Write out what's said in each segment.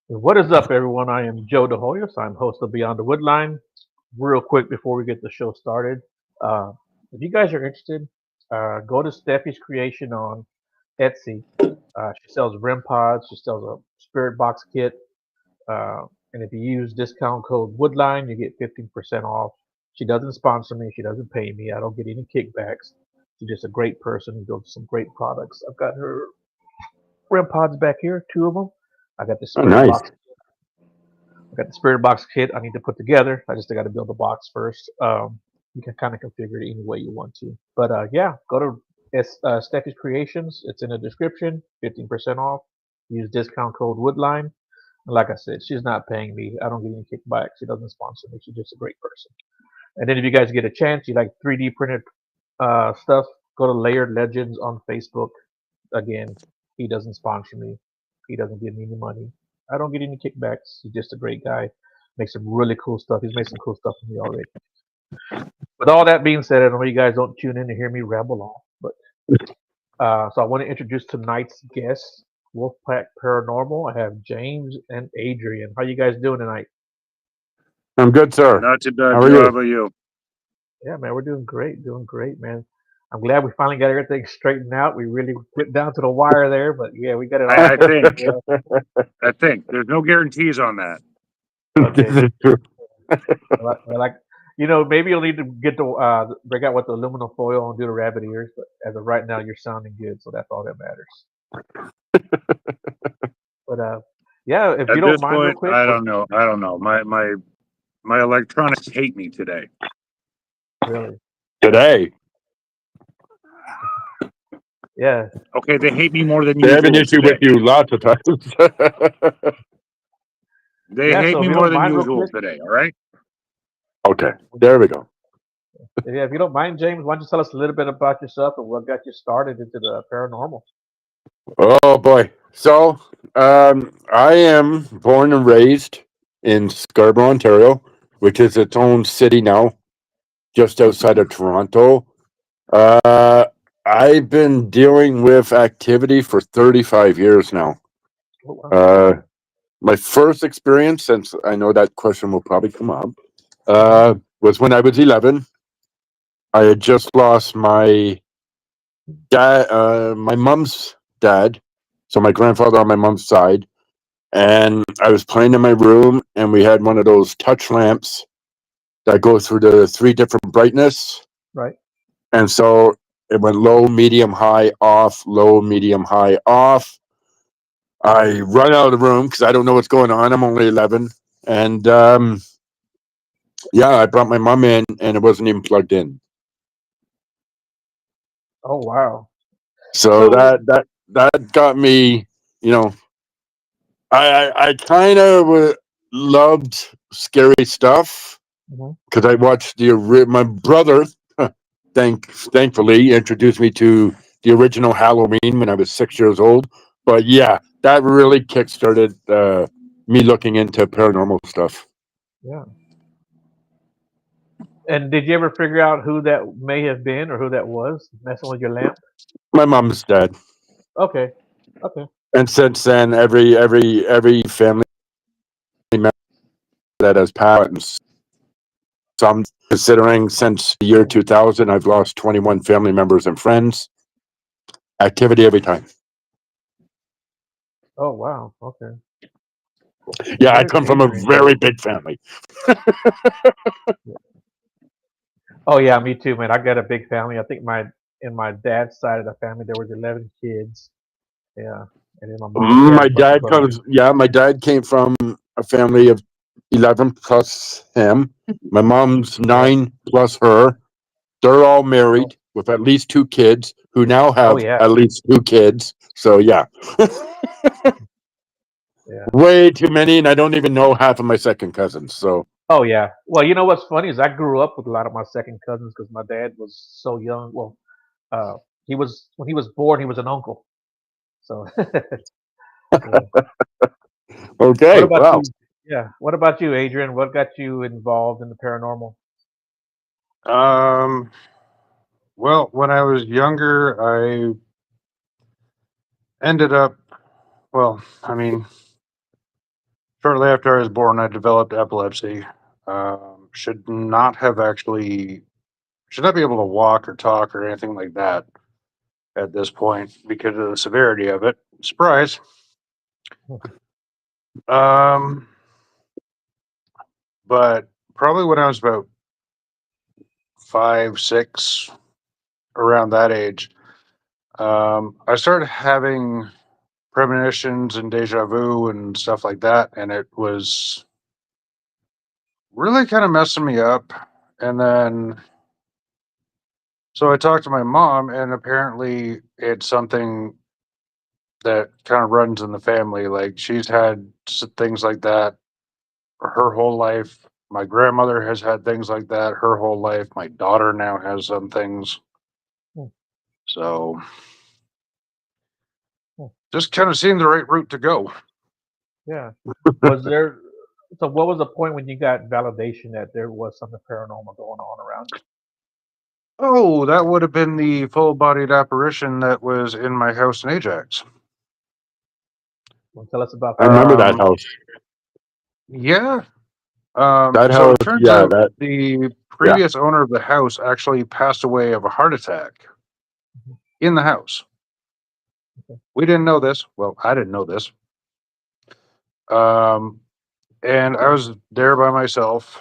What is up, everyone? I am Joe DeHoyos. I'm host of Beyond the Woodline. Real quick before we get the show started, uh, if you guys are interested, go to Steffi's Creation on Etsy. She sells REM pods. She sells a spirit box kit. And if you use discount code Woodline, you get 15% off. She doesn't sponsor me. She doesn't pay me. I don't get any kickbacks. She's just a great person who builds some great products. I've got her REM pods back here, two of them. I got the Oh, spirit nice. box. I got the spirit box kit I need to put together. I just got to build the box first. You can kind of configure it any way you want to. But yeah, go to Steffi's Creations. It's in the description. 15% off. Use discount code Woodline. And like I said, she's not paying me. I don't get any kickback. She doesn't sponsor me. She's just a great person. And then if you guys get a chance, you like 3D printed stuff, go to Layered Legends on Facebook. Again, he doesn't sponsor me. He doesn't give me any money. I don't get any kickbacks. He's just a great guy. Makes some really cool stuff. He's made some cool stuff for me already. With all that being said, I know you guys don't tune in to hear me ramble on, but so I want to introduce tonight's guests, Wolfpack Paranormal. I have James and Adrian. How you guys doing tonight? I'm good, sir. Not too bad, How are Joe. How you? about you? Yeah, man, we're doing great, man. I'm glad we finally got everything straightened out. We really went down to the wire there, but yeah, we got it all I, I taken think. care of. I think there's no guarantees on that. This Okay. is true. Like, maybe you'll need to get the break out with the aluminum foil and do the rabbit ears. But as of right now, you're sounding good, so that's all that matters. But yeah, if you At don't this mind, real point, quick, I don't know. I don't know. My electronics hate me today. really, Today, yeah, Okay, they hate me more than they have an usual issue with today. you lots of times. They yeah. hate So if me you more don't than mind, real usual quick, today. All right. Okay, there we go. yeah, if you don't mind, James, why don't you tell us a little bit about yourself and what got you started into the paranormal? Oh boy. So, I am born and raised in Scarborough, Ontario, which is its own city now, just outside of Toronto. Uh, I've been dealing with activity for 35 years now. Oh, wow. Uh, my first experience, since I know that question will probably come up, Hmm. was when I was 11. I had just lost my dad, my mom's dad, so my grandfather on my mom's side, and I was playing in my room, and we had one of those touch lamps that go through the three different brightness, Right. and so it went low, medium, high, off, low, medium, high, off. I run out of the room because I don't know what's going on. I'm only 11, and yeah, I brought my mom in, and it wasn't even plugged in. Oh, wow. So So, that got me. You know, I kind of loved scary stuff mhm. because I watched my brother. Thankfully, introduced me to the original Halloween when I was 6 years old. But yeah, that really kickstarted me looking into paranormal stuff. Yeah. And did you ever figure out who that may have been or who that was messing with your lamp? My mom's dead, Okay. Okay. and since then, every family member that has passed, and some considering since the year Mhm. 2000, I've lost 21 family members and friends. Activity every time. Oh, wow. Okay. Yeah, I Where's come from a Adrian very go? big family. Oh yeah, me too, man. I got a big family. I think my dad's side of the family there was 11 kids. Yeah, and then my mom she had a My bunch of dad brothers. comes. Yeah, my dad came from a family of 11 plus him. My mom's Right. 9 plus her. They're all Oh, married with at least 2 kids, who now oh have yeah, at least 2 kids. So yeah, yeah. way too many, and I don't even know half of my second cousins. So Oh yeah. Well, you know what's funny is I grew up with a lot of my second cousins because my dad was so young. Well, uh, he was when he was born, he was an uncle. So yeah. What okay, about well, you? Yeah. What about you, Adrian? What got you involved in the paranormal? Um, well, when I was younger, I ended up, well, I mean, shortly after I was born, I developed epilepsy. Should not be able to walk or talk or anything like that at this point because of the severity of it. Surprise. Um, but probably when I was about 5, 6, around that age, I started having premonitions and deja vu and stuff like that, and it was really kind of messing me up. And then, so I talked to my mom, and apparently it's something that kind of runs in the family. Like she's had things like that her whole life. My grandmother has had things like that her whole life. My daughter now has some things. Hmm. So Hmm. just kind of seeing the right route to go. Yeah. Was there? So, what was the point when you got validation that there was something paranormal going on around you? Oh, that would have been the full-bodied apparition that was in my house in Ajax. Well, tell us about I that. remember that house. Yeah. That So house, it turns yeah, out the previous owner of the house actually passed away of a heart attack in the house. Okay. We didn't know this. Well, I didn't know this. And I was there by myself,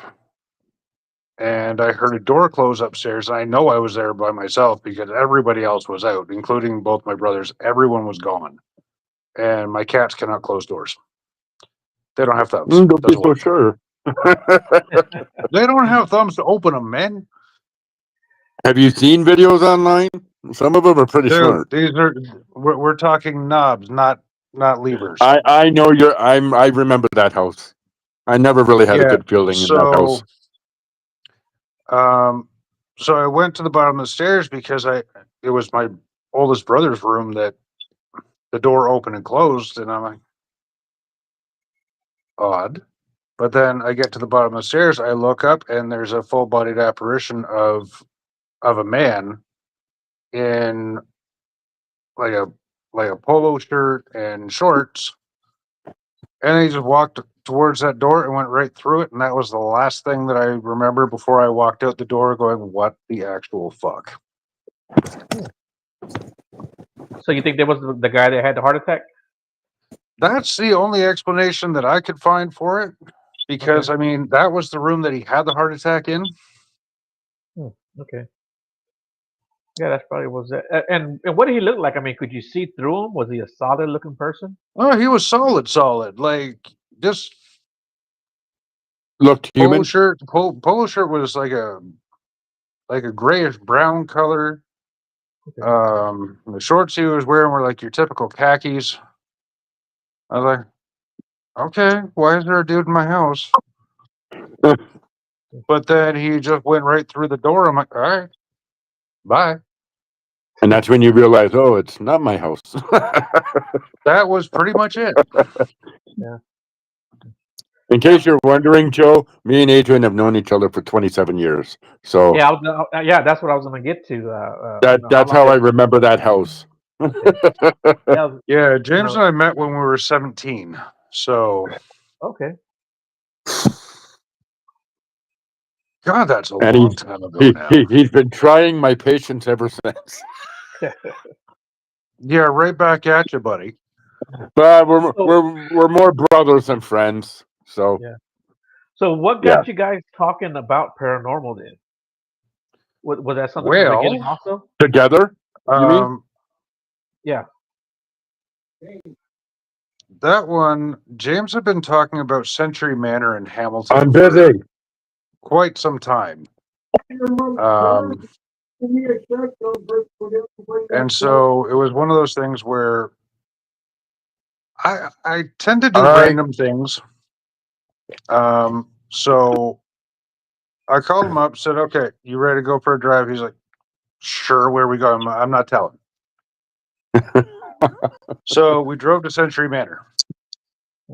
and I heard a door close upstairs. And I know I was there by myself because everybody else was out, including both my brothers. Everyone was gone. And my cats cannot close doors. They don't have thumbs. Don't be Doesn't so work. sure. They don't have thumbs to open them, man. Have you seen videos online? Some of them are pretty Dude, smart. we're talking knobs, not levers. I know I remember that house. I never really had a Yeah. good feeling in that house. So I went to the bottom of the stairs because it was my oldest brother's room that the door opened and closed, and I'm like, odd. But then I get to the bottom of the stairs, I look up, and there's a full-bodied apparition of a man in like a polo shirt and shorts, and he just walked towards that door and went right through it, and that was the last thing that I remember before I walked out the door, going, "What the actual fuck?" So, you think there was the guy that had the heart attack? That's the only explanation that I could find for it, because I mean that was the room that he had the heart attack in. Okay. Yeah, that's probably was it. And what did he look like? I mean, could you see through him? Was he a solid looking person? Oh, he was solid, like just Looked polo human. shirt. Polo shirt was like a grayish brown color. Okay. The shorts he was wearing were like your typical khakis. I was like, okay, why is there a dude in my house? But then he just went right through the door. I'm like, all right, bye. And that's when you realize, oh, it's not my house. That was pretty much it. Yeah. In case you're wondering, Joe, me and Adrian have known each other for 27 years. So Yeah, yeah, that's what I was going to get to. that's how I remember that house. Yeah, Yeah, James and I met when we were 17. So, okay. God, that's a And long time ago now. he's been trying my patience ever since. Yeah, right back at you, buddy. But we're more brothers than friends. So yeah. So what got you guys talking about paranormal then? Was that something from the beginning also? Together? You mean? Yeah. That one, James had been talking about Century Manor in Hamilton. I'm busy. Quite some time. And so it was one of those things where I tend to do random things. So I called him up, said, okay, you ready to go for a drive? He's like, sure, where we going? I'm not telling. So we drove to Century Manor.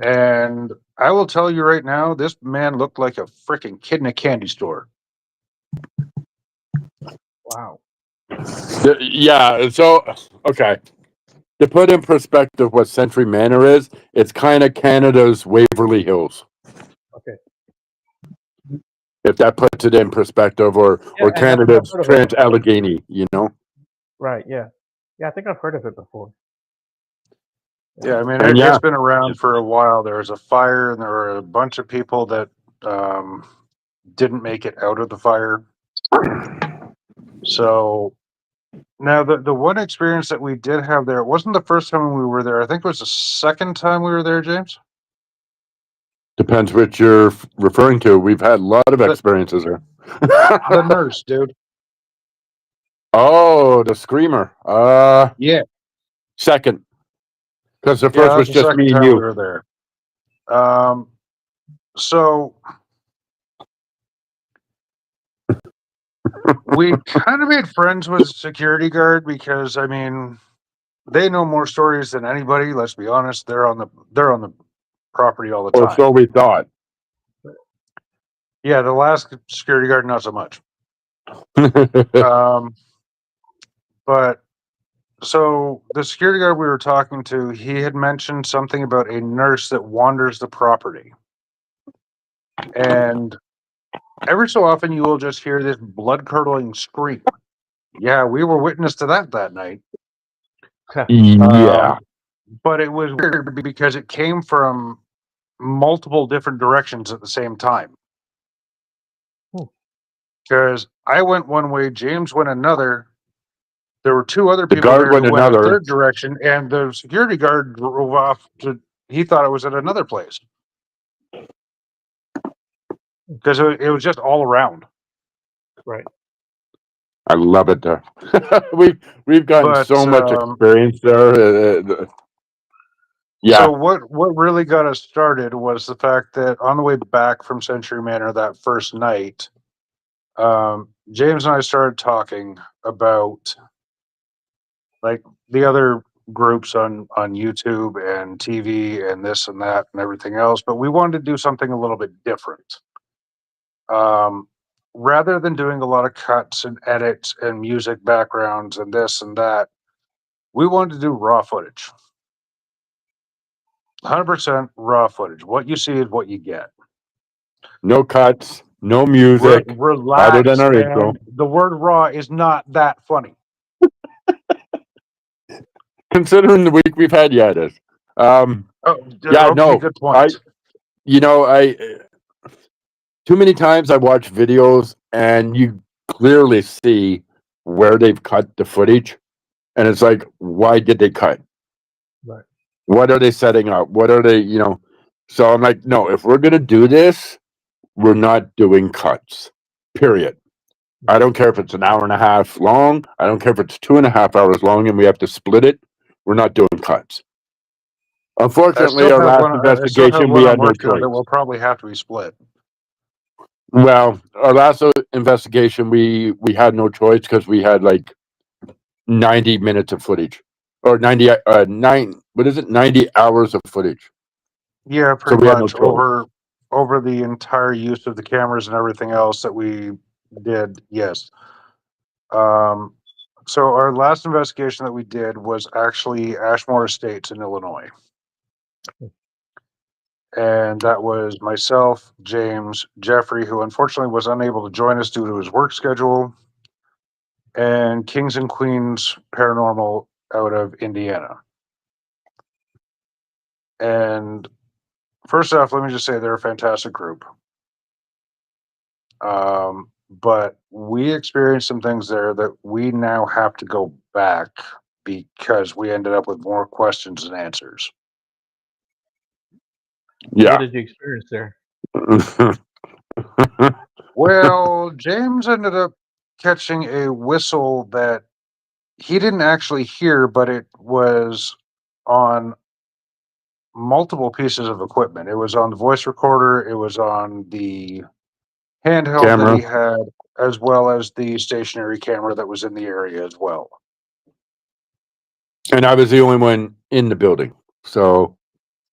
And I will tell you right now, this man looked like a freaking kid in a candy store. Wow. Yeah. So, okay. To put in perspective what Century Manor is, it's kind of Canada's Waverly Hills. Okay. If that puts it in perspective, or Yeah, and I think I've Canada's heard of it. Trans Allegheny, you know. Right. Yeah. Yeah, I think I've heard of it before. Yeah, I mean, And yeah, it's been around for a while. There was a fire, and there were a bunch of people that didn't make it out of the fire. So now the one experience that we did have there, it wasn't the first time we were there. I think it was the second time we were there, James. depends which you're referring to. We've had a lot of experiences there. The nurse, dude. Oh, the screamer. Yeah, Second, because the yeah, first that's was the just second me and time we you. were there. So we kind of made friends with the security guard because, I mean, they know more stories than anybody. Let's be honest. They're on the property all the Or time. so we thought. Yeah, the last security guard, not so much. But so the security guard we were talking to, he had mentioned something about a nurse that wanders the property. And every so often you will just hear this blood curdling scream. Yeah, we were witness to that night. Yeah. But it was weird because it came from multiple different directions at the same time. Because I went one way, James went another. There were two other The people guard there who went went a another. third direction, and the security guard drove off to. He thought it was at another place because it was just all around. Right. I love it there. we've gotten But so much experience there. Yeah. So what really got us started was the fact that on the way back from Century Manor that first night, James and I started talking about like the other groups on YouTube and TV and this and that and everything else, but we wanted to do something a little bit different. Rather than doing a lot of cuts and edits and music backgrounds and this and that, we wanted to do raw footage. 100% raw footage. What you see is what you get. No cuts, no music, other Relax, than our man. intro. The word raw is not that funny. Considering the week we've had, yeah, it is. Yeah, okay, no, good point. I too many times I watch videos and you clearly see where they've cut the footage, and it's like, why did they cut? Right. What are they setting up? What are they, So I'm like, no, if we're gonna do this, we're not doing cuts. Period. I don't care if it's an hour and a half long. I don't care if it's 2.5 hours long and we have to split it. We're not doing cuts. Unfortunately, our last investigation, we had no choice. That will probably have to be split. Well, our last investigation, we had no choice because we had like 90 minutes of footage, or 90 hours of footage. Yeah, So pretty we had no much choice. over the entire use of the cameras and everything else that we did. Yes. So our last investigation that we did was actually Ashmore Estates in Illinois. And that was myself, James, Geoffrey, who unfortunately was unable to join us due to his work schedule, and Kings and Queens Paranormal out of Indiana. And first off, let me just say they're a fantastic group. But we experienced some things there that we now have to go back because we ended up with more questions than answers. Yeah. What did you experience there? Well, James ended up catching a whistle that he didn't actually hear, but it was on multiple pieces of equipment. It was on the voice recorder, it was on the handheld Camera. that he had, as well as the stationary camera that was in the area as well. And I was the only one in the building. So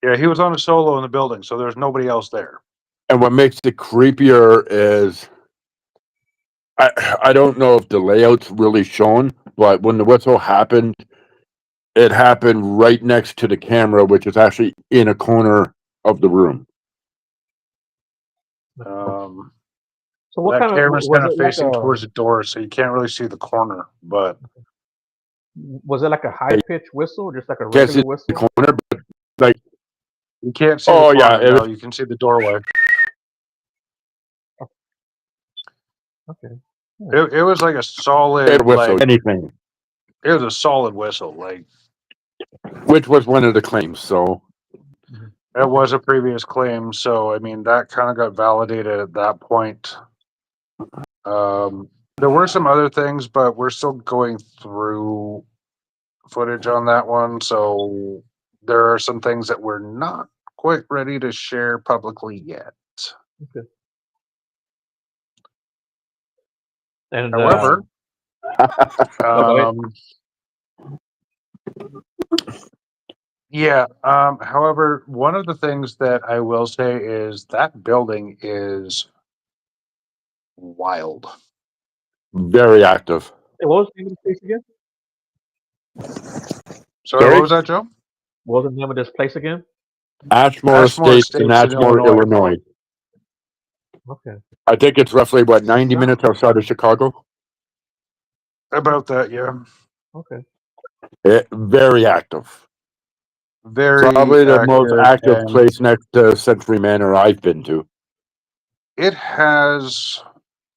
Yeah, he was on a solo in the building, so there's nobody else there. And what makes it creepier is I don't know if the layout's really shown, but when the whistle happened, it happened right next to the camera, which is actually in a corner of the room. So what That kind of camera's was kind of it like facing towards the door, so you can't really see the corner. But was it like a high pitched whistle, or just like a Can't see regular the whistle? corner, but like, you can't see oh the yeah, corner. it No, was, you can see the doorway. Okay. It was like a it solid, whistled anything, it was a solid whistle. Like which was one of the claims. So Mhm. it was a previous claim, so I mean that kind of got validated at that point. There were some other things, but we're still going through footage on that one, so there are some things that we're not quite ready to share publicly yet. Okay. And However, okay. yeah. However, one of the things that I will say is that building is wild. very active. Hey, what was the name of this place again? Sorry, Sorry? what was that, Joe? What was the name of this place again? Ashmore Ashmore Estates in Estates in Ashmore, Illinois. Illinois. Okay. I think it's roughly 90 minutes outside of Chicago. About that, yeah. Okay. Very active. Very Probably the most active and place next to Century Manor I've been to. it has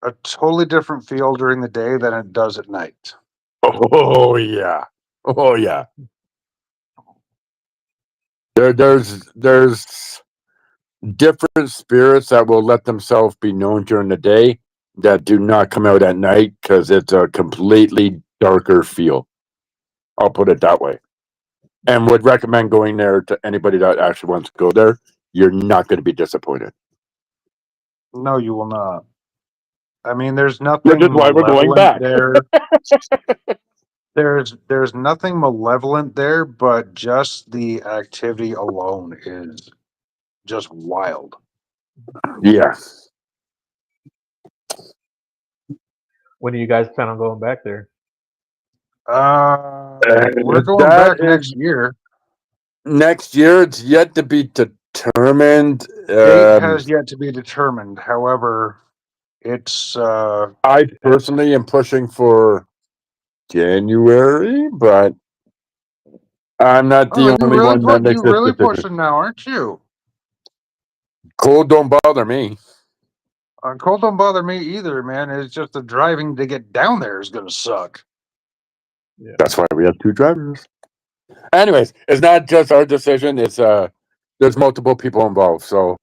a totally different feel during the day than it does at night. Oh yeah. Oh yeah. There's different spirits that will let themselves be known during the day that do not come out at night because it's a completely darker feel. I'll put it that way. And would recommend going there to anybody that actually wants to go there. You're not going to be disappointed. No, you will not. I mean, there's Which is nothing why we're going malevolent back. there. There's nothing malevolent there, but just the activity alone is just wild. Yes. When do you guys plan on going back there? We're going That back is next year. next year. It's yet to be determined. Date has yet to be determined. However, it's I personally am pushing for January, but I'm not the only one that makes you this really decision. pushing now, aren't you? Cold don't bother me. Cold don't bother me either, man. It's just the driving to get down there is gonna suck. Yeah. That's why we have two drivers. Anyways, it's not just our decision. It's there's multiple people involved, so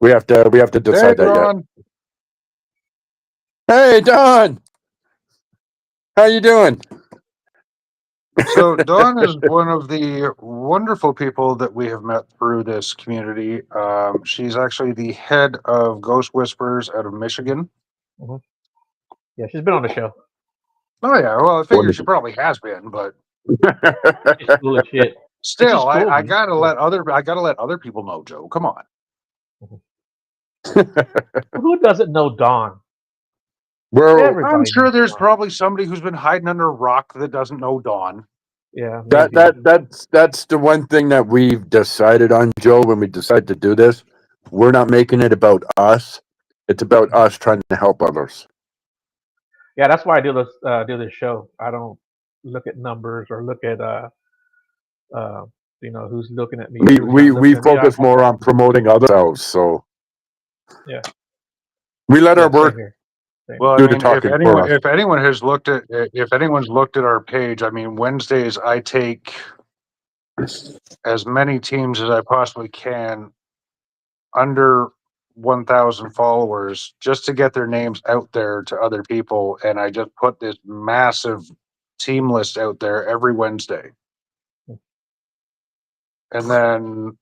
we have to Hey, decide that yet. Don. Hey, Don, how you doing? So Dawn is one of the wonderful people that we have met through this community. She's actually the head of Ghost Whisperers out of Michigan. Yeah, she's been on the show. Oh yeah, well I figure she Wonderful. probably has been, but She's cool as shit. still, She's cool, I man. gotta let other people know, Joe. Come on. Who doesn't know Dawn? Well, Everybody I'm sure knows there's Dawn. probably somebody who's been hiding under a rock that doesn't know Dawn. Yeah, maybe. that's the one thing that we've decided on, Joe. When we decide to do this, we're not making it about us. It's about us trying to help others. Yeah, that's why I do this show. I don't look at numbers or look at who's looking at me. Or who's not We looking at me. focus more on promoting ourselves, so Yeah. we let our Same work here. Same. Well, I do the mean, talking for us. if anyone has looked at if anyone's looked at our page, I mean, Wednesdays I take as many teams as I possibly can under 1,000 followers just to get their names out there to other people, and I just put this massive team list out there every Wednesday. And then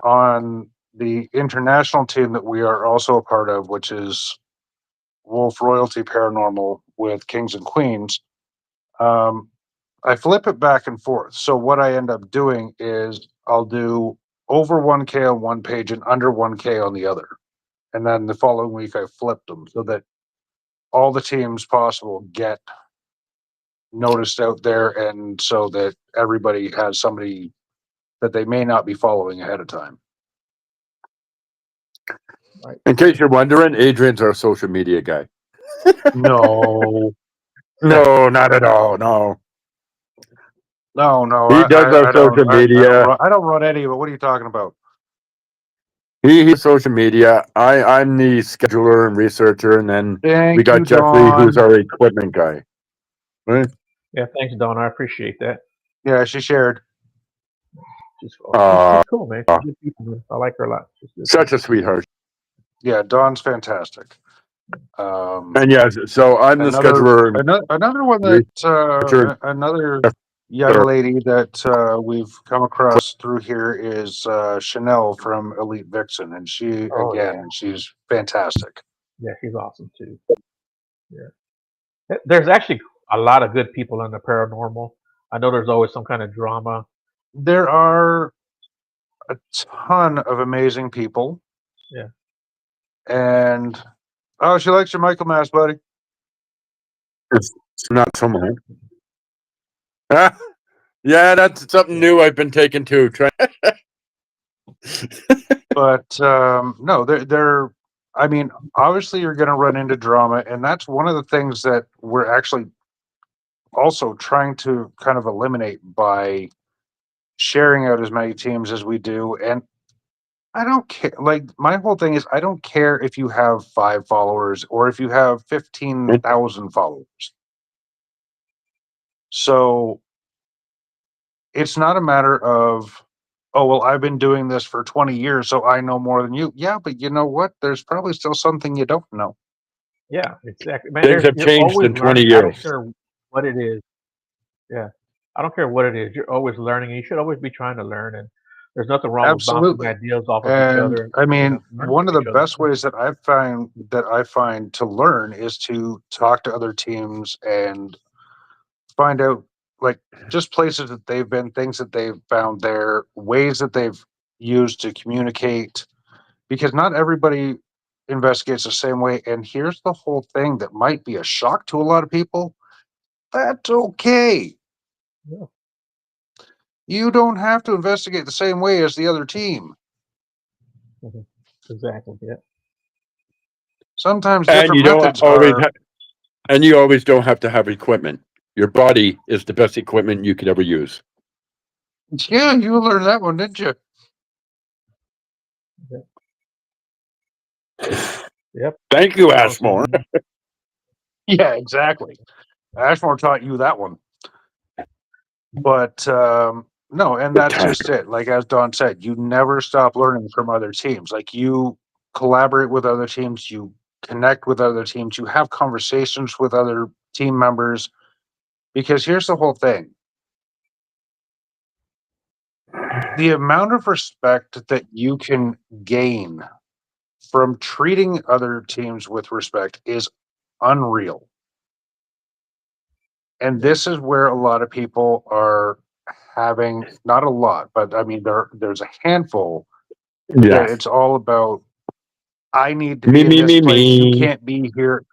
on the international team that we are also a part of, which is Wolf Royalty Paranormal with Kings and Queens, I flip it back and forth. So what I end up doing is I'll do over 1K on one page and under 1K on the other. And then the following week I flip them so that all the teams possible get noticed out there, and so that everybody has somebody that they may not be following ahead of time. In case you're wondering, Adrian's our social media guy. No, No, not at all. No, no, he does our social media. I don't run any of it. What are you talking about? He's social media. I'm the scheduler and researcher, and then we Thank got you, Geoffrey, who's Dawn. our equipment guy. Right? Yeah, thanks, Dawn. I appreciate that. Yeah, she shared. She's Uh, cool, man. She's good people, man. I like her a lot. She's good. Such a sweetheart. Yeah, Dawn's fantastic. And yes, so I'm the Another scheduler. another one that another young lady that we've come across through here is Chanel from Elite Vixen, and she Oh, again, she's fantastic. Yeah, she's awesome too. Yeah. There's actually a lot of good people in the paranormal. I know there's always some kind of drama. There are a ton of amazing people. Yeah. And oh, she likes your Michael Mass, buddy. It's not so much. Yeah, that's something new I've been taking too. But no, they're. I mean, obviously, you're going to run into drama, and that's one of the things that we're actually also trying to kind of eliminate by sharing out as many teams as we do. And I don't care. Like, my whole thing is, I don't care if you have 5 followers or if you have 15,000 followers. So it's not a matter of, oh, well, I've been doing this for 20 years, so I know more than you. Yeah, but you know what? There's probably still something you don't know. Yeah, exactly. Man, Things have you're changed always in 20 learning. I don't years. care what it is. Yeah. I don't care what it is. You're always learning, and you should always be trying to learn. And there's nothing wrong with bouncing Absolutely. ideas off of each And other. I And, mean, learning one of from the each other. best ways that I find to learn is to talk to other teams and find out, like, just places that they've been, things that they've found there, ways that they've used to communicate, because not everybody investigates the same way. And here's the whole thing that might be a shock to a lot of people. That's okay. Yeah. You don't have to investigate the same way as the other team. Mhm. Exactly. Yeah. Sometimes And different you don't methods always are. and you always don't have to have equipment. Your body is the best equipment you could ever use. Yeah, you learned that one, didn't you? Yep. Thank you, So, Ashmore. Yeah, exactly. Ashmore taught you that one. But no, and that's just it. Like as Don said, you never stop learning from other teams. Like you collaborate with other teams, you connect with other teams, you have conversations with other team members. Because here's the whole thing. The amount of respect that you can gain from treating other teams with respect is unreal. And this is where a lot of people are having, not a lot, but I mean there's a handful that Yeah. it's all about, I need to Me, be in me, this me, place, you me. can't be here.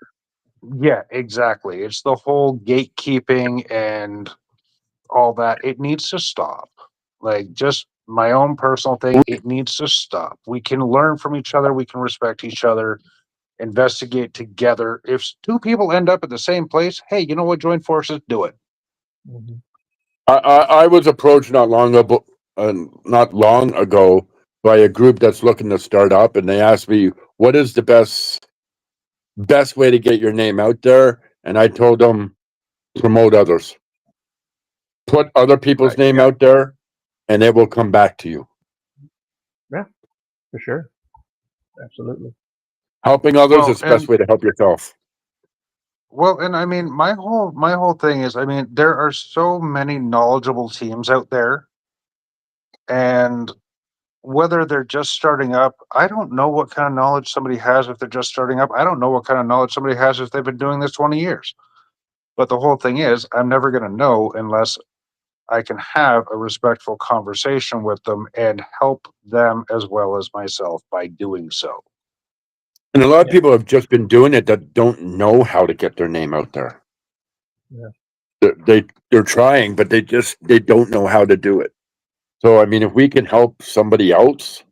Yeah, exactly. It's the whole gatekeeping and all that. It needs to stop. Like, just my own personal thing, it needs to stop. We can learn from each other, we can respect each other, investigate together. If 2 people end up at the same place, hey, you know what? Join forces, do it. Mhm. I was approached not long ago by a group that's looking to start up, and they asked me, "What is the best way to get your name out there?" And I told them, promote others, put other people's name Yeah. out there, and it will come back to you. Yeah, for sure. Absolutely. Helping others Well, is the best way to help yourself. Well, and I mean, my whole thing is, I mean, there are so many knowledgeable teams out there, and whether they're just starting up, I don't know what kind of knowledge somebody has if they're just starting up. I don't know what kind of knowledge somebody has if they've been doing this 20 years. But the whole thing is, I'm never going to know unless I can have a respectful conversation with them and help them as well as myself by doing so. And a lot of Yeah. people have just been doing it that don't know how to get their name out there. Yeah. they're trying, but they don't know how to do it. So I mean, if we can help somebody else,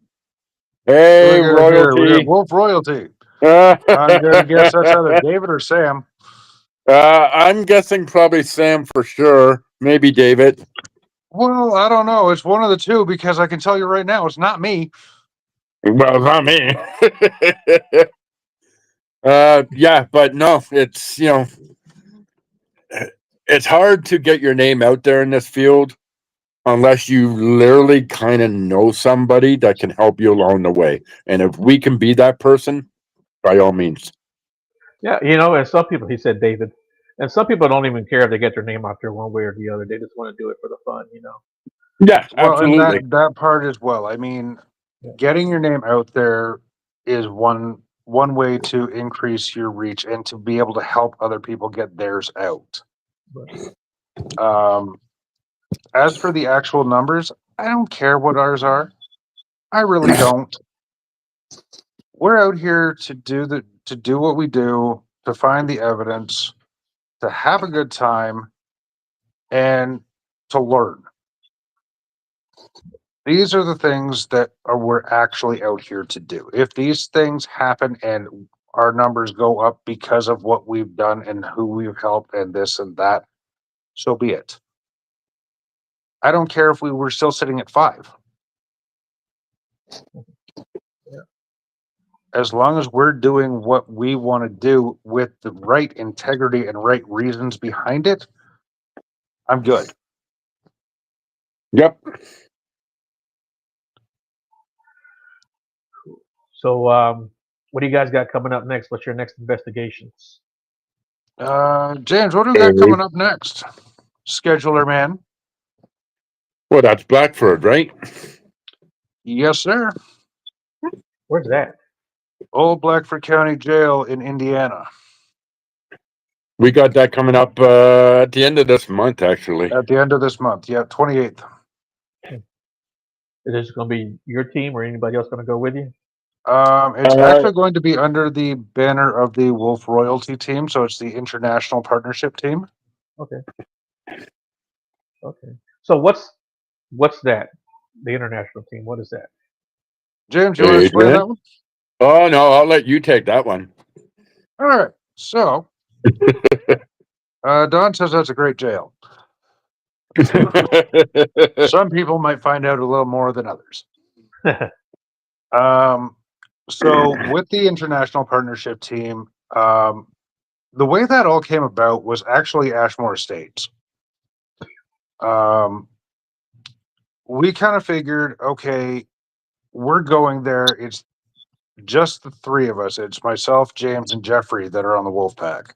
So hey we got here. We got royalty. Wolf Royalty. I'm gonna guess that's either David or Sam. I'm guessing probably Sam for sure. Maybe David. Well, I don't know. It's one of the two because I can tell you right now, it's not me. Well, it's not me. Yeah, but no, it's it's hard to get your name out there in this field unless you literally kind of know somebody that can help you along the way. And if we can be that person, by all means. Yeah, and some people, he said David, and some people don't even care if they get their name out there one way or the other. They just want to do it for the fun. Yeah, Well, and absolutely. that part as well. I mean, Yeah. getting your name out there is one way to increase your reach and to be able to help other people get theirs out. But, As for the actual numbers, I don't care what ours are. I really don't. We're out here to do what we do, to find the evidence, to have a good time, and to learn. These are the things that we're actually out here to do. If these things happen and our numbers go up because of what we've done and who we've helped and this and that, so be it. I don't care if we were still sitting at 5. yeah. As long as we're doing what we want to do with the right integrity and right reasons behind it, I'm good. Yep. So, what do you guys got coming up next? What's your next investigations? James, what do we got coming up next? Scheduler man. Well, that's Blackford, right? Yes, sir. Where's that? Old Blackford County Jail in Indiana. We got that coming up at the end of this month, actually. At the end of this month. Yeah, 28th. Is this going to be your team or anybody else going to go with you? It's actually going to be under the banner of the Wolf Royalty team, so it's the international partnership team. Okay. Okay. So what's that? The international team. What is that? James, you want to explain that one? Oh no, I'll let you take that one. All right. So, Don says that's a great jail. Some people might find out a little more than others. So with the international partnership team, the way that all came about was actually Ashmore Estates. We kind of figured, okay, we're going there. It's just the 3 of us. It's myself, James, and Geoffrey that are on the Wolfpack.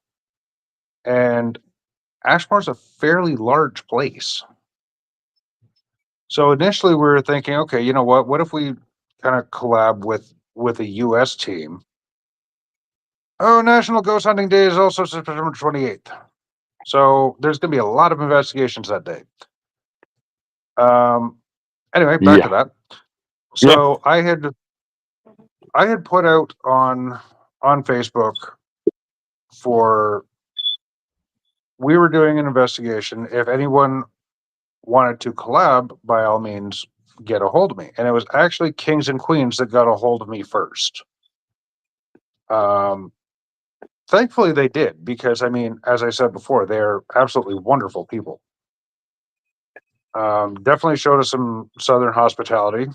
And Ashmore's a fairly large place. So initially we were thinking, okay, you know what? What if we kind of collab with a US team? Oh, National Ghost Hunting Day is also September 28th. So there's going to be a lot of investigations that day. Anyway, back to that. So I had put out on Facebook we were doing an investigation. If anyone wanted to collab, by all means, get a hold of me. And it was actually Kings and Queens that got a hold of me first. Thankfully they did, because I mean, as I said before, they're absolutely wonderful people. Definitely showed us some Southern hospitality.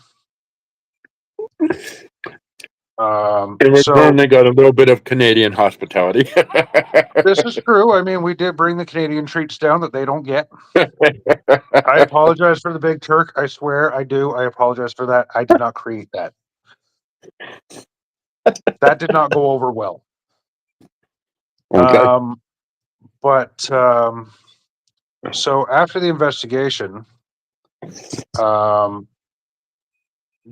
In return, they got a little bit of Canadian hospitality. This is true. I mean, we did bring the Canadian treats down that they don't get. I apologize for the Big Turk. I swear I do. I apologize for that. I did not create that. That did not go over well. Okay. So after the investigation,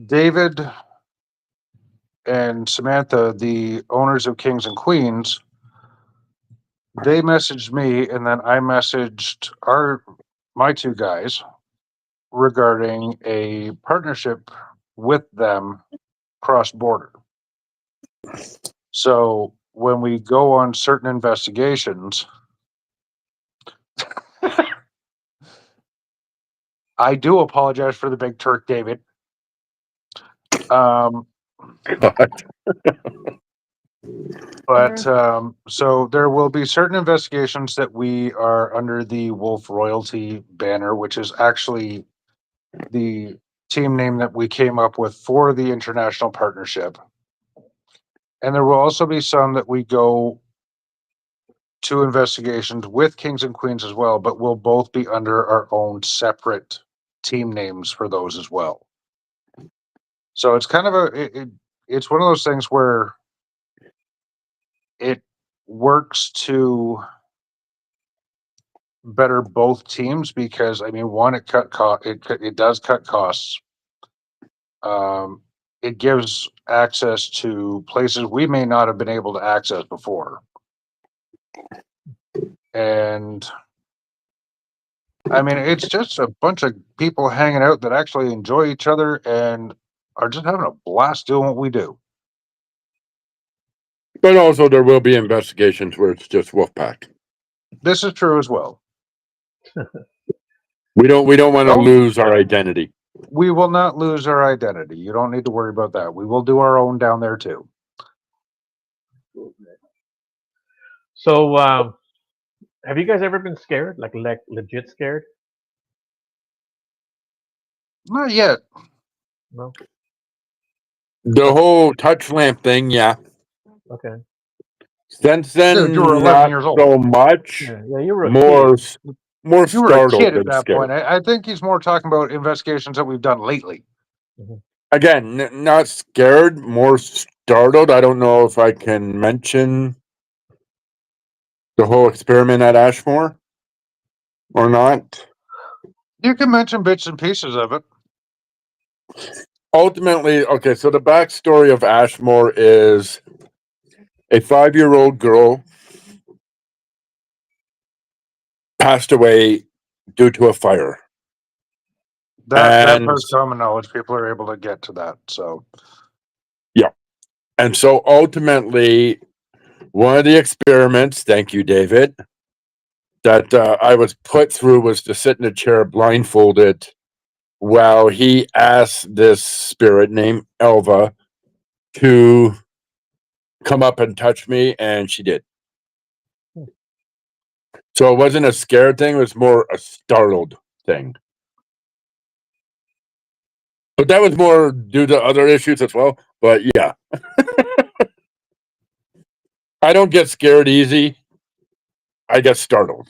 David and Samantha, the owners of Kings and Queens, they messaged me, and then I messaged my 2 guys regarding a partnership with them cross border. So when we go on certain investigations, I do apologize for the big Turk, David. But so there will be certain investigations that we are under the Wolf Royalty banner, which is actually the team name that we came up with for the international partnership. And there will also be some that we go to investigations with Kings and Queens as well, but we'll both be under our own separate team names for those as well. So it's kind of it's one of those things where it works to better both teams because I mean, one, it does cut costs. It gives access to places we may not have been able to access before, and I mean, it's just a bunch of people hanging out that actually enjoy each other and are just having a blast doing what we do. But also, there will be investigations where it's just Wolfpack. This is true as well. We don't want to lose our identity. We will not lose our identity. You don't need to worry about that. We will do our own down there too. So, have you guys ever been scared? Like legit scared? Not yet. No. The whole touch lamp thing, yeah. Okay. Since then, Dude, you were 11 not years old. so much. Yeah, you were a More kid. You were a startled kid at than that scared. point. I think he's more talking about investigations that we've done lately. Again, not scared, more startled. I don't know if I can mention the whole experiment at Ashmore or not. You can mention bits and pieces of it. Ultimately, okay, so the backstory of Ashmore is a 5-year-old girl passed away due to a fire. That part's common knowledge. People are able to get to that. So, yeah. And so ultimately, one of the experiments, thank you, David, that I was put through was to sit in a chair blindfolded while he asked this spirit named Elva to come up and touch me, and she did. So it wasn't a scared thing, it was more a startled thing. But that was more due to other issues as well. But yeah. I don't get scared easy. I get startled.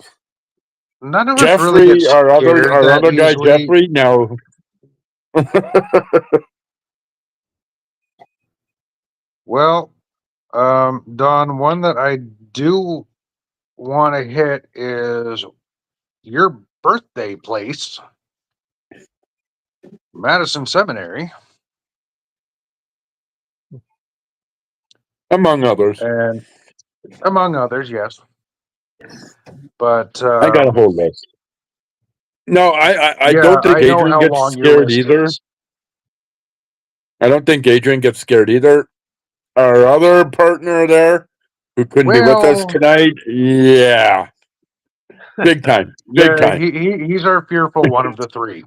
none of us Geoffrey, really get our scared other guy, easily. Geoffrey, no. Well, Don, one that I do want to hit is your birthday place, Madison Seminary. Among others. And among others, yes. But I got a whole list. No, I yeah, don't think I know Adrian how gets long your scared list either. is. I don't think Adrian gets scared either. Our other partner there, who couldn't be with us tonight, yeah. Big time. Big Yeah, time. he's our fearful one of the three.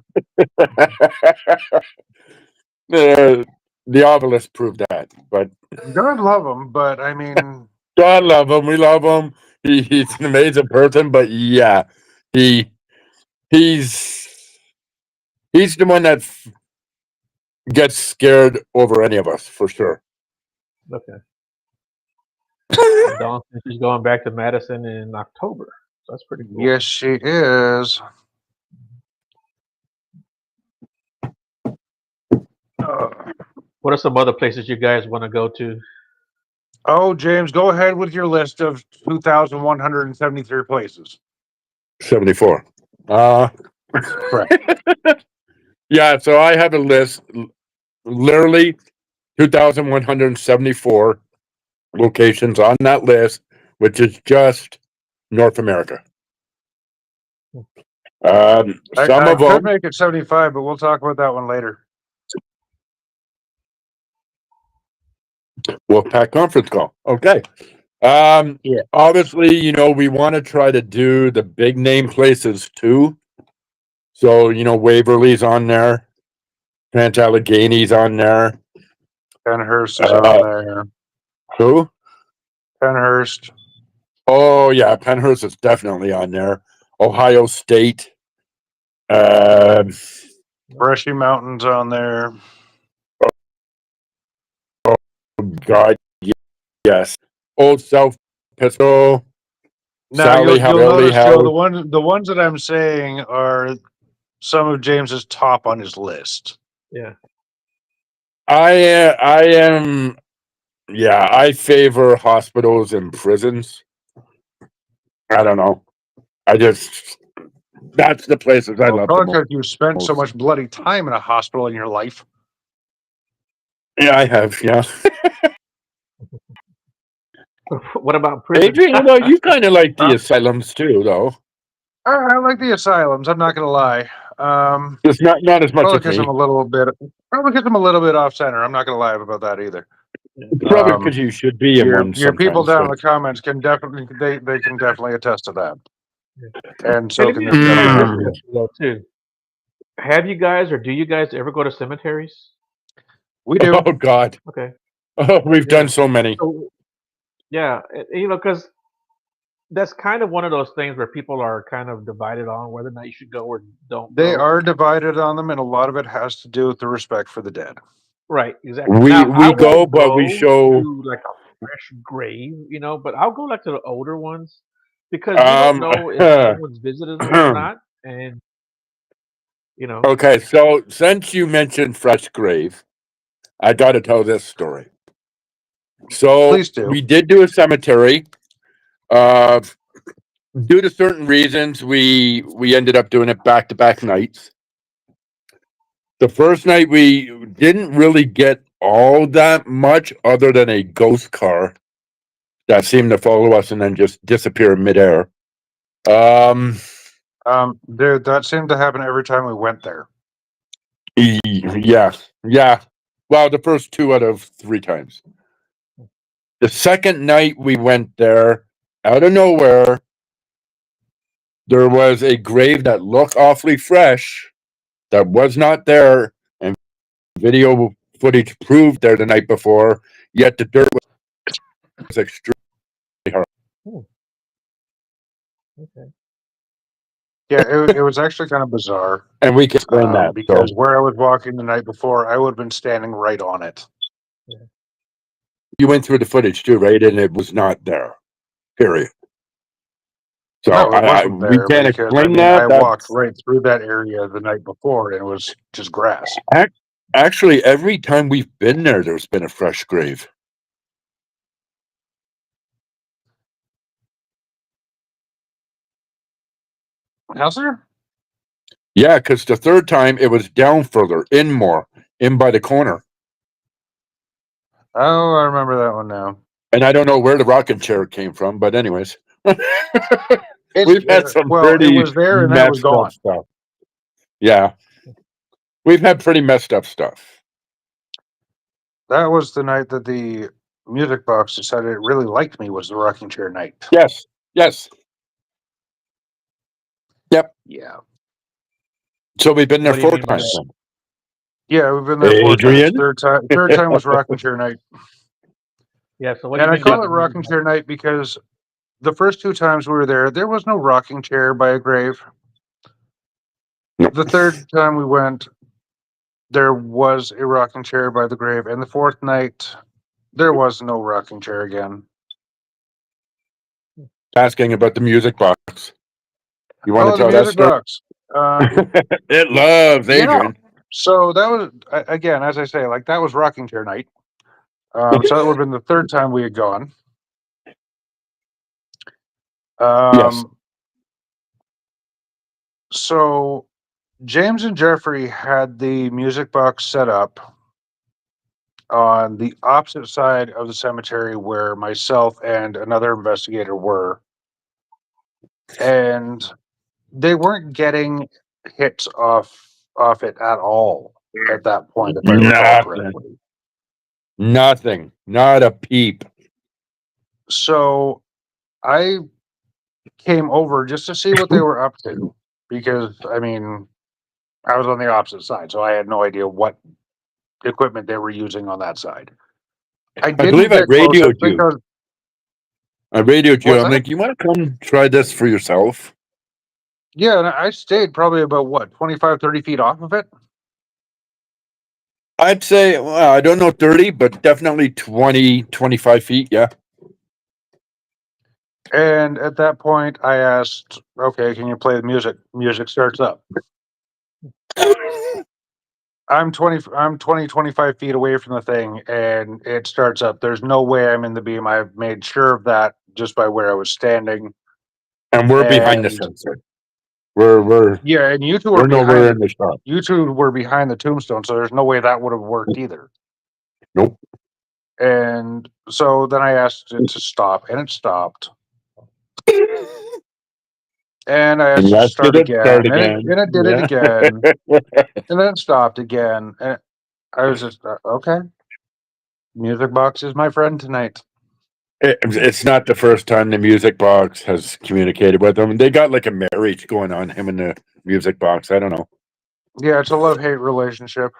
The obelisk proved that. But God love him, but I mean, God love him. We love him. He's an amazing person. But yeah, he's the one that gets scared over any of us for sure. Okay. Dawn says she's going back to Madison in October. So that's pretty cool. yes, she is. What are some other places you guys want to go to? Oh, James, go ahead with your list of 2,173 places. 74. Correct. Yeah, so I have a list, literally 2,174 locations on that list, which is just North America. Some I of could them. make it 75, but we'll talk about that one later. Wolfpack conference call. Okay. Yeah. Obviously, we want to try to do the big name places too. So, Waverly's on there. Trent Allegheny's on there. Penhurst is on there. Who? Penhurst. Oh, yeah. Penhurst is definitely on there. Ohio State. Brushy Mountain's on there. God, yes. Old South Pistol. Now Sally you'll Billy notice, Joe, House. the ones that I'm saying are some of James's top on his list. Yeah. I am. Yeah, I favor hospitals and prisons. I don't know. That's the places I love the Probably most. because you spent so much bloody time in a hospital in your life. Yeah, I have. Yeah. What about prison? Adrian, you kind of like the asylums too, though. I like the asylums. I'm not going to lie. Just not as much Probably as because me. I'm a little bit off center. I'm not going to lie about that either. Probably because you should be in one Your people sometimes. down in But the comments can definitely they can definitely attest to that. And so Hey, let can me this ask you gentleman guys over here. this though, too. Have you guys or do you guys ever go to cemeteries? We do. oh God, Okay. we've Yeah. done so many. So, yeah, because that's kind of one of those things where people are kind of divided on whether or not you should go or don't They go. are divided on them, and a lot of it has to do with the respect for the dead. Right, exactly. We Now, I go, won't but we go show. to like a fresh grave, but I'll go like to the older ones because you don't know if someone's visited them or not, and Okay, so since you mentioned fresh grave, I got to tell this story. So Please do. we did do a cemetery. Due to certain reasons, we ended up doing it back-to-back nights. The first night we didn't really get all that much other than a ghost car that seemed to follow us and then just disappear in midair. That seemed to happen every time we went there. Yeah. Well, the first 2 out of 3 times. The second night we went there, out of nowhere, there was a grave that looked awfully fresh that was not there, and video footage proved there the night before, yet the dirt was extremely hard. okay. Yeah, it was actually kind of bizarre. And we can explain that. Because So where I was walking the night before, I would have been standing right on it. you went through the footage too, right? And it was not there. Period. So No, it wasn't we there can't because explain I that. walked right through that area the night before, and it was just grass. Actually, every time we've been there, there's been a fresh grave. Has there? Yeah, because the third time it was down further, in more, in by the corner. Oh, I remember that one now. And I don't know where the rocking chair came from, but anyways. It We've had some pretty was there and then it was messed up gone. stuff. Yeah. We've had pretty messed up stuff. That was the night that the music box decided it really liked me, was the rocking chair night. Yes. Yep. Yeah. So we've been there What do you 4 mean by times. that? Yeah, we've been there 4 times. Adrian? Third time was rocking chair night. Yeah. So what And do I you mean by call it the rocking chair night because the first 2 times we were there was no rocking chair by a grave. Nope. The third time we went, there was a rocking chair by the grave, and the fourth night, there was no rocking chair again. Asking about the music box. You want to the tell that music story? box. It loves Adrian. So that was, again, as I say, like that was rocking chair night. So that would have been the third time we had gone. Yes. So James and Geoffrey had the music box set up on the opposite side of the cemetery where myself and another investigator were. And they weren't getting hits off it at all at that point, if I recall correctly. Nothing. Not a peep. So I came over just to see what they were up to, because I mean, I was on the opposite side, so I had no idea what equipment they were using on that side. I didn't believe I get close. radioed you. Because I radioed you. what's I'm that? like, you want to come try this for yourself? Yeah, and I stayed probably about what 25, 30 feet off of it. I'd say, well, I don't know 30, but definitely 20, 25 feet. Yeah. And at that point, I asked, "Okay, can you play the music?" Music starts up. I'm 25 feet away from the thing, and it starts up. There's no way I'm in the beam. I've made sure of that just by where I was standing. And we're behind the And sensor. We're yeah, and you two were we're nowhere behind in the shop. you two were behind the tombstone, so there's no way that would have worked either. Nope. And so then I asked it to stop, and it stopped. And I And asked it to yes, did start it start again, again? and it did it Yeah. again, and then it stopped again. And I was just okay. Music box is my friend tonight. It's not the first time the music box has communicated with them. They got like a marriage going on, him and the music box. I don't know. Yeah, it's a love-hate relationship.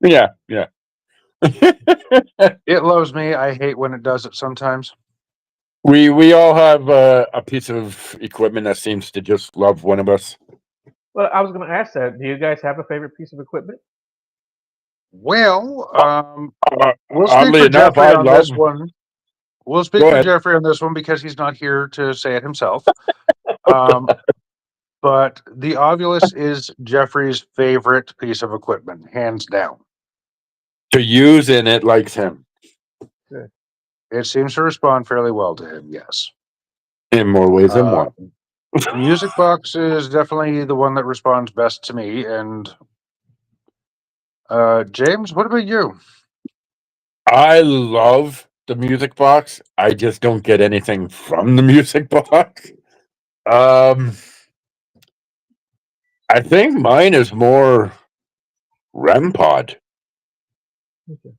Yeah, yeah. It loves me. I hate when it does it sometimes. We all have a piece of equipment that seems to just love one of us. Well, I was going to ask that. Do you guys have a favorite piece of equipment? Well, we'll speak Oddly for enough, Geoffrey I on love. this one. We'll speak Go for ahead. Geoffrey on this one because he's not here to say it himself. But the Ovilus is Geoffrey's favorite piece of equipment, hands down. To use and it likes him It seems to respond fairly well to him, yes. in more ways than Uh, one. Music box is definitely the one that responds best to me. And James, what about you? I love the music box. I just don't get anything from the music box. I think mine is more REM pod. Okay.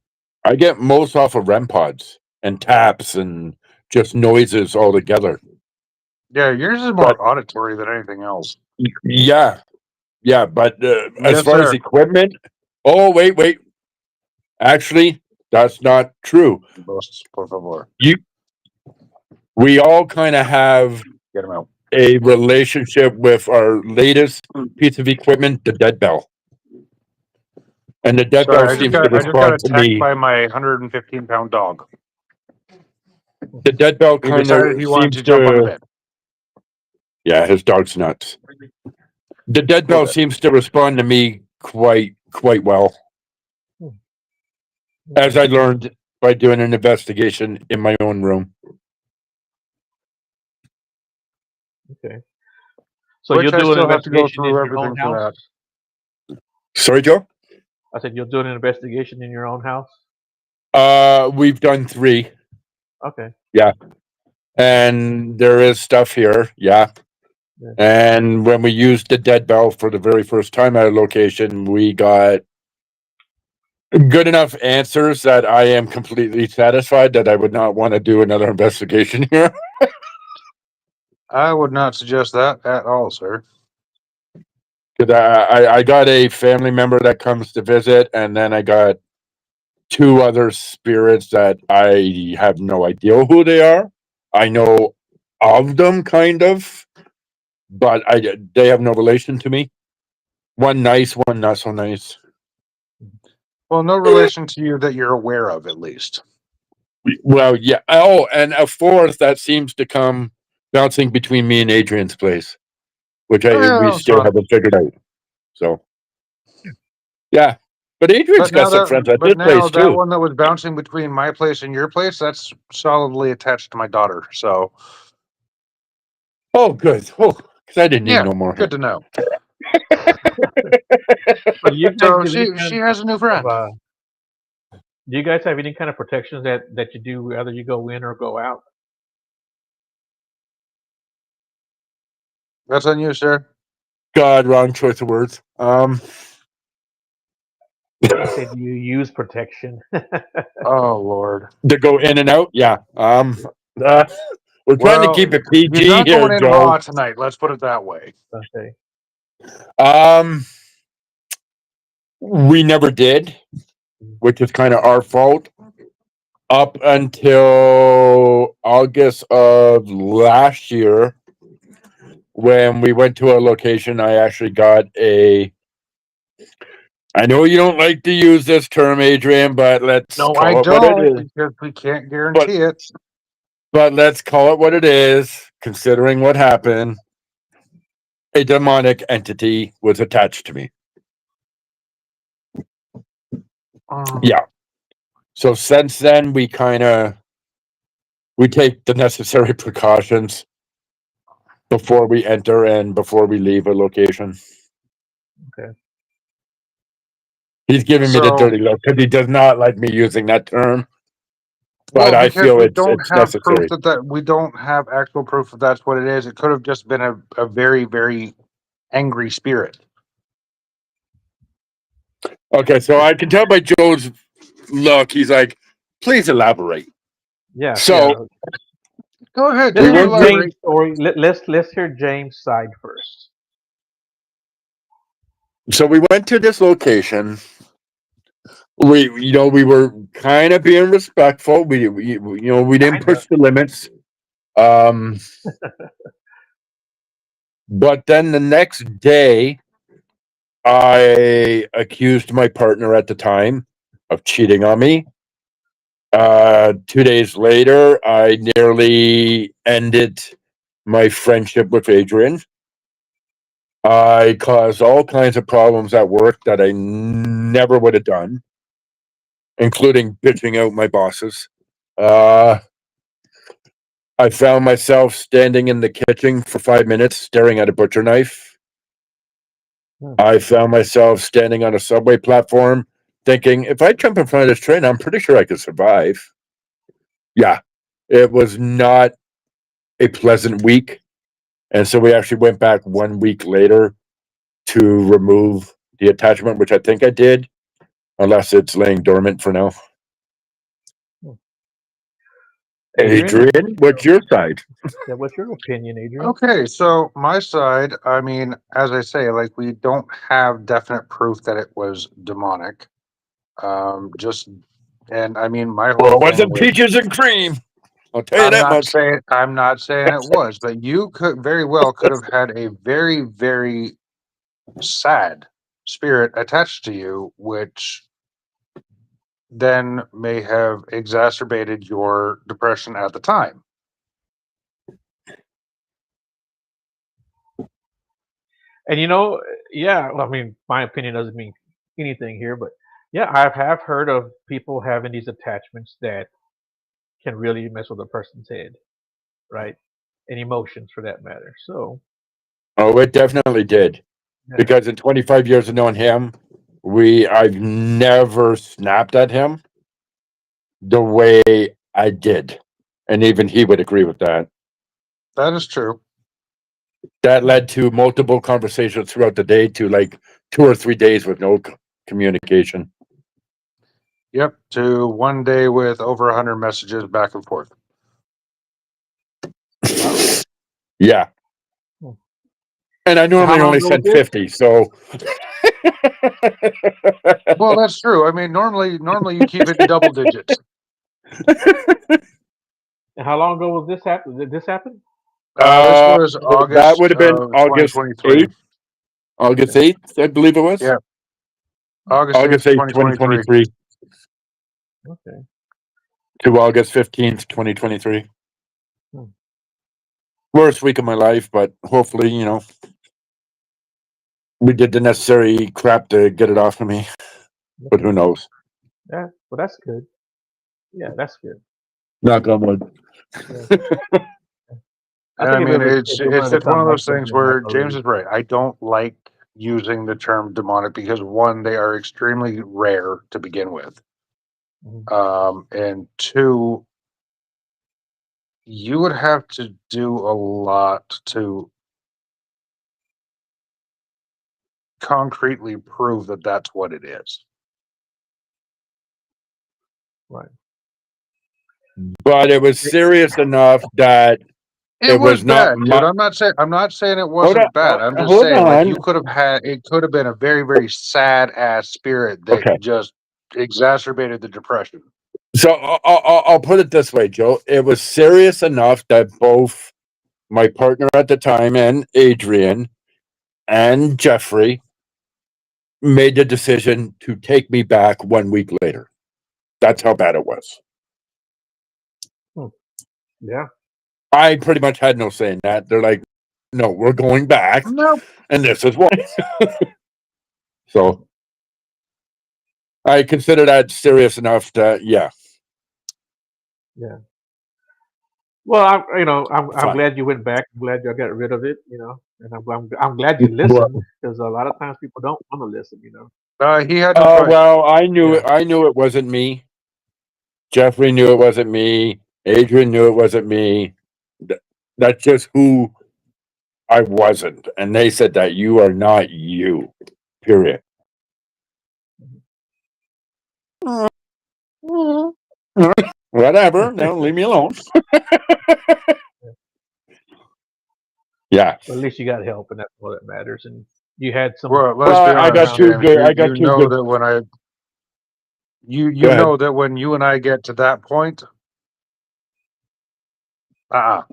I get most off of REM pods and taps and just noises all together. Yeah, yours is But more auditory than anything else. yeah, yeah. But as Yes, far as sir. equipment, oh wait. Actually, that's not true. Por favor. We all kind of have Get him out. a relationship with our latest piece of equipment, the dead bell. And the dead bell Sorry, seems to I just got respond to attacked me. by my 115-pound dog. The dead bell He kind decided of he wanted seems to jump on the to. bed. Yeah, his dog's nuts. The dead bell Okay. seems to respond to me quite well, as I learned by doing an investigation in my own room. Okay. So Which you'll I do an still have to go investigation in through your own everything for house? that. Sorry, Joe. I said you'll do an investigation in your own house? We've done 3. Okay. Yeah, and there is stuff here. Yeah. Yeah. And when we used the dead bell for the very first time at a location, we got good enough answers that I am completely satisfied that I would not want to do another investigation here. I would not suggest that at all, sir. Because I got a family member that comes to visit, and then I got 2 other spirits that I have no idea who they are. I know of them, kind of, but they have no relation to me. One nice, one not so nice. Well, no relation to you that you're aware of, at least. Well, yeah. Oh, and a 4th that seems to come bouncing between me and Adrian's place, which we Well, still so, haven't figured out. So, yeah. But Adrian's got some friends at this now place that too. one that was bouncing between my place and your place, that's solidly attached to my daughter. So, Oh, good. Oh, because I didn't need yeah, no more. good to know. So do you guys So do any she kind has a new of friend. do you guys have any kind of protections that you do whether you go in or go out? That's on you, sir. God, wrong choice of words. I said do you use protection? Oh Lord. To go in and out. Yeah. We're trying to Well, keep it he's PG not here, going in Joe. raw tonight. Let's put it that way. Okay. Um, We never did, which is kind of our fault. Up until August of last year, when we went to a location, I actually got a. I know you don't like to use this term, Adrian, but let's No, I call it what it don't, is. because we can't But guarantee it. but let's call it what it is, considering what happened. A demonic entity was attached to me. Yeah. So since then, we take the necessary precautions before we enter and before we leave a location. Okay. He's giving me the So, dirty look because he does not like me using that term, but well, I because feel we it's don't have proof necessary. that we don't have actual proof that that's what it is. It could have just been a very, very angry spirit. Okay, so I can tell by Joe's look, he's like, please elaborate. Yeah. So Go ahead, Let's we James, hear went to James' elaborate. story. Let's hear James' side first. we went to this location. We were kind of being respectful. We didn't Kinda. push the limits. Um, but then the next day, I accused my partner at the time of cheating on me. 2 days later, I nearly ended my friendship with Adrian. I caused all kinds of problems at work that I never would have done, including bitching out my bosses. Uh, I found myself standing in the kitchen for 5 minutes staring at a butcher knife. I found myself standing on a subway platform thinking, if I jump in front of this train, I'm pretty sure I could survive. Yeah, it was not a pleasant week. And so we actually went back 1 week later to remove the attachment, which I think I did, unless it's laying dormant for now. Adrian, what's your side? Yeah, what's your opinion, Adrian? Okay, so my side, I mean, as I say, like we don't have definite proof that it was demonic. Just and I mean, my Well, whole it thing wasn't with peaches and cream. I'll tell you that much. I'm not saying it was, but you could very well could have had a very, very sad spirit attached to you, which then may have exacerbated your depression at the time. And yeah, well, I mean, my opinion doesn't mean anything here, but yeah, I have heard of people having these attachments that can really mess with a person's head, right? And emotions for that matter. So, Oh, it definitely did. yeah. Because in 25 years of knowing him, I've never snapped at him the way I did. And even he would agree with that. That is true. That led to multiple conversations throughout the day to like 2 or 3 days with no communication. Yep, to one day with over 100 messages back and forth. Wow. Yeah. Hmm. And I And normally how long only ago was send this? 50, so Well, that's true. I mean, normally you keep it in double digits. And how long ago was this happen? Did this happen? This was that August would have been of August 2023. 8th. August Okay. 8th, I believe it was. Yeah, August 8th, August 8th, 2023. 2023 Okay. to August 15th, 2023. Hmm. Worst week of my life, but hopefully, we did the necessary crap to get it off of me. But who knows? Yeah. Well, that's good. Yeah, that's good. Knock on wood. Yeah. I And I think mean, if it it's wanted to just one come of back, those it would have things been back where James already. is right. I don't like using the term demonic because one, they are extremely rare to begin with, Mhm. and two, you would have to do a lot to concretely prove that that's what it is. Right. But it was serious enough that It was not bad, my. dude. I'm not saying it Hold wasn't bad. I'm on, just hold saying like on. you could have had it could have been a very, very sad ass spirit that Okay, just exacerbated the depression. so I'll put it this way, Joe. It was serious enough that both my partner at the time and Adrian and Geoffrey made the decision to take me back 1 week later. That's how bad it was. Hmm. Yeah. I pretty much had no say in that. They're like, no, we're going back, Nope. and this is why. So I consider that serious enough that, yeah, Yeah. Well, I'm fine. glad you went back. I'm glad you got rid of it. And I'm glad you listened because a lot of times people don't want to listen. He had no choice. Well, I knew Yeah. it. I knew it wasn't me. Geoffrey knew it wasn't me. Adrian knew it wasn't me. That's just who I wasn't, and they said that you are not you. Period. Whatever. No, leave me alone. Yeah. But at least you got help, and that's all that matters. And you had some Well, let's be Well, I people got honest, around two you. James. good. I got You two know good. that when Go you ahead. know that when you and I get to that point, uh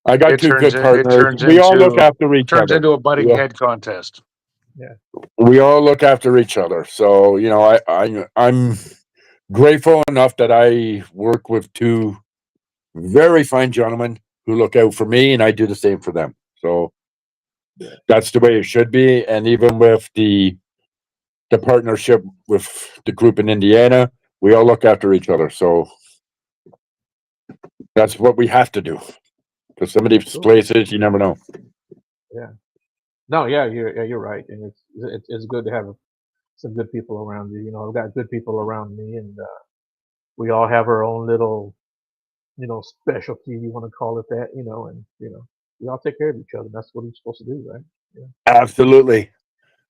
I got two good it partners. We all look after each turns other. into a butting Yeah. head contest. Yeah. We all look after each other. So I'm grateful enough that I work with two very fine gentlemen who look out for me, and I do the same for them. So Yeah. that's the way it should be. And even with the partnership with the group in Indiana, we all look after each other. So that's what we have to do. Because some of these Cool. places, you never know. Yeah. No. Yeah. You're right, and it's good to have some good people around you. I've got good people around me, and we all have our own little specialty, you want to call it that, and we all take care of each other. That's what we're supposed to do, right? Yeah. Absolutely.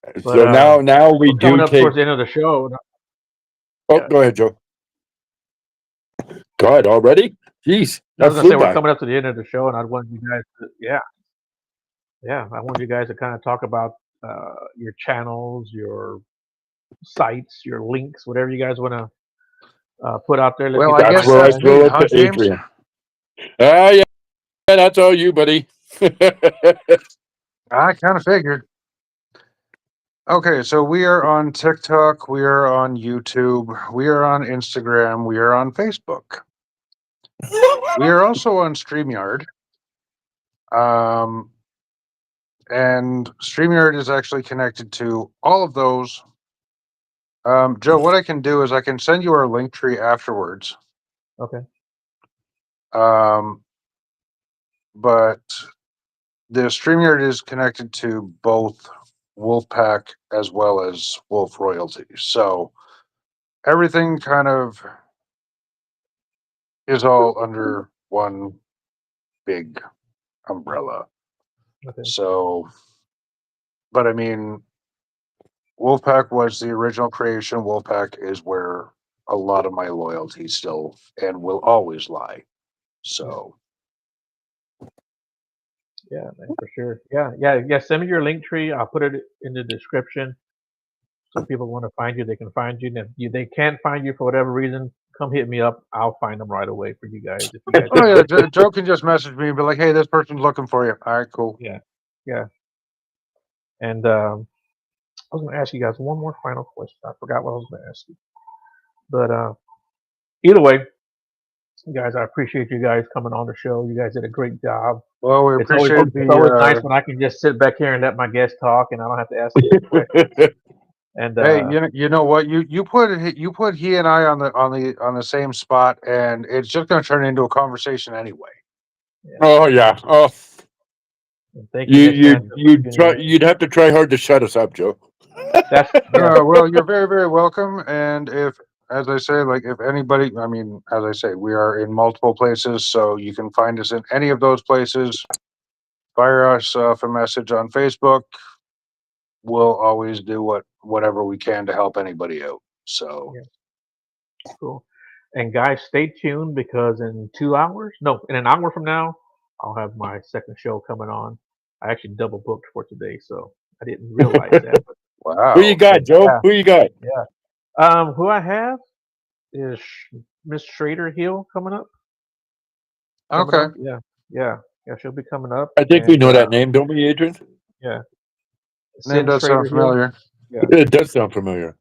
But So now we we're coming do up take. towards the end of the show. Oh, Yeah. go ahead, Joe. God, already? Jeez, I was that gonna say flew we're by. coming up to the end of the show, and I wanted you guys to, yeah, I want you guys to kind of talk about your channels, your sites, your links, whatever you guys want to put out there. Let Well, I people That's find guess you where I that's guys. me, throw it huh, to James? Adrian. Yeah, that's all you, buddy. I kind of figured. Okay, so we are on TikTok, we are on YouTube, we are on Instagram, we are on Facebook. We are also on StreamYard. Um, and StreamYard is actually connected to all of those. Joe, what I can do is I can send you our link tree afterwards. Okay. Um, but the StreamYard is connected to both Wolfpack as well as Wolf Royalty. So everything kind of is all under one big umbrella. Okay. So, but I mean, Wolfpack was the original creation. Wolfpack is where a lot of my loyalty still and will always lie. Yeah. So, Yeah, man, for sure. Yeah. Send me your link tree. I'll put it in the description. So if people want to find you, they can find you. And if they can't find you for whatever reason, come hit me up. I'll find them right away for you guys if you guys oh need yeah, help. Joe can just message me and be like, "Hey, this person's looking for you." All right, cool. Yeah, yeah. And I was going to ask you guys one more final question. I forgot what I was going to ask you. But either way, guys, I appreciate you guys coming on the show. You guys did a great job. Well, we It's always appreciate it's always nice the. when I can just sit back here and let my guests talk, and I don't have to ask them any questions. And Hey, you know what you put he and I on the same spot, and it's just going to turn into a conversation anyway. yeah, Oh yeah. Oh, and thank you, Miss Sandra, for tuning in. you'd have to try hard to shut us up, Joe. That's yeah, Well, you're very, very welcome. And if, as I say, like if anybody, I mean, as I say, we are in multiple places, so you can find us in any of those places. Fire us off a message on Facebook. We'll always do whatever we can to help anybody out. So, yeah, cool. And guys, stay tuned because in 2 hours, no, in an hour from now, I'll have my second show coming on. I actually double booked for today, so I didn't realize that. But Who you Wow. got, Joe? yeah, Who you got? yeah. Who I have is Miss Schrader Hill coming Okay. up. Yeah, yeah, yeah. She'll be coming up, I think we and know that name, don't we, Adrian? yeah, Name Sin does sound Schrader Hill. familiar. Yeah, It does sound familiar.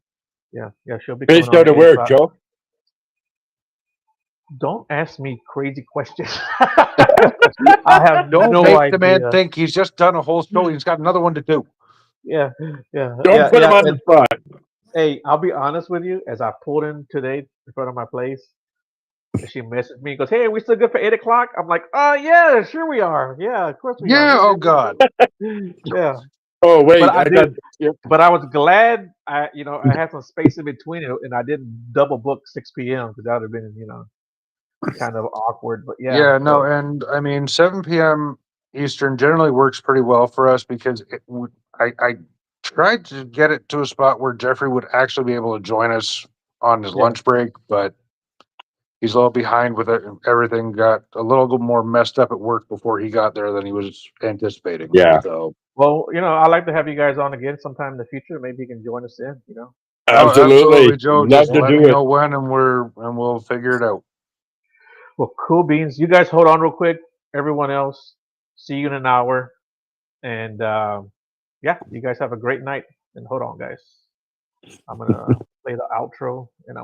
yeah, yeah. She'll be coming Based on out at of eight where, o'clock. Joe? Don't ask me crazy questions. I have Don't no make the man idea. think he's just done a whole show. He's got another one to do. Yeah, yeah, Don't yeah, put him yeah. on And the spot. hey, I'll be honest with you. As I pulled in today in front of my place, and she messaged me, goes, "Hey, we still good for 8 o'clock?" I'm like, yeah, sure we are. Yeah, of course we are. Yeah. We're Oh good. We're God. good." Yeah, Oh, but wait, I I got. did. Yep. But I was glad I had some space in between it, and I didn't double book 6 p.m. because that would have been kind of awkward. But yeah, Yeah. No. so And I mean, 7 p.m. Eastern generally works pretty well for us because I tried to get it to a spot where Jeffrey would actually be able to join us on his yeah. lunch break, but he's a little behind with it. Everything got a little more messed up at work before he got there than he was anticipating. Yeah, So, Well, I'd like to have you guys on again sometime in the future. Maybe you can join us in. oh, absolutely. absolutely, Joe. Love Just to Yeah. let do me it. know when, and we'll figure it out. Well, cool beans. You guys hold on real quick. Everyone else, see you in an hour. And yeah, you guys have a great night. And hold on, guys. I'm gonna play the outro, and